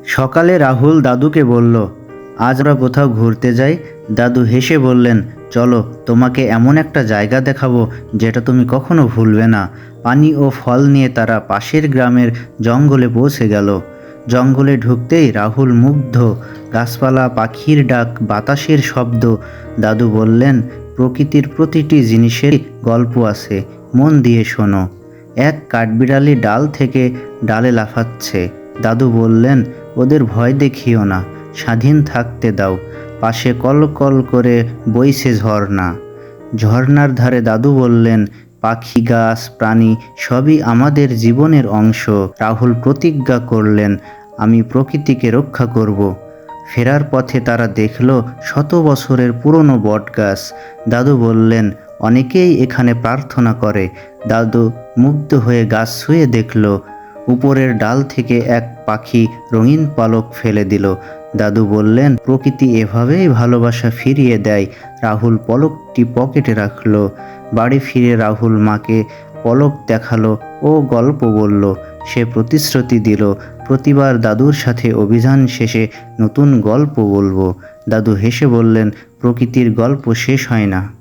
সকালে রাহুল দাদুকে বলল, আজ আমরা কোথাও ঘুরতে যাই। দাদু হেসে বললেন, চলো, তোমাকে এমন একটা জায়গা দেখাবো যেটা তুমি কখনো ভুলবে না। পানি ও ফল নিয়ে তারা পাশের গ্রামের জঙ্গলে পৌঁছে গেল। জঙ্গলে ঢুকতেই রাহুল মুগ্ধ। গাছপালা, পাখির ডাক, বাতাসের শব্দ। দাদু বললেন, প্রকৃতির প্রতিটি জিনিসের গল্প আছে, মন দিয়ে শোনো। এক কাঠবিড়ালি ডাল থেকে ডালে লাফাচ্ছে। দাদু বললেন, ওদের ভয় দেখিও না, স্বাধীন থাকতে দাও। পাশে কল কল করে বইছে ঝর্ণা। ঝর্ণার ধারে দাদু বললেন, পাখি, গাছ, প্রাণী সবই আমাদের জীবনের অংশ। রাহুল প্রতিজ্ঞা করলেন, আমি প্রকৃতিকে রক্ষা করব। ফেরার পথে তারা দেখল শত বছরের পুরনো বটগাছ। দাদু বললেন, অনেকেই এখানে প্রার্থনা করে। দাদু মুগ্ধ হয়ে গাছ ছুঁয়ে দেখল, উপরের ডাল থেকে এক পাখি রঙিন পালক ফেলে দিল। দাদু বললেন, প্রকৃতি এভাবেই ভালোবাসা ফিরিয়ে দেয়। রাহুল পলকটি পকেটে রাখল। বাড়ি ফিরে রাহুল মাকে পলক দেখালো ও গল্প বলল। সে প্রতিশ্রুতি দিল, প্রতিবার দাদুর সাথে অভিযান শেষে নতুন গল্প বলবো। দাদু হেসে বললেন, প্রকৃতির গল্প শেষ হয় না।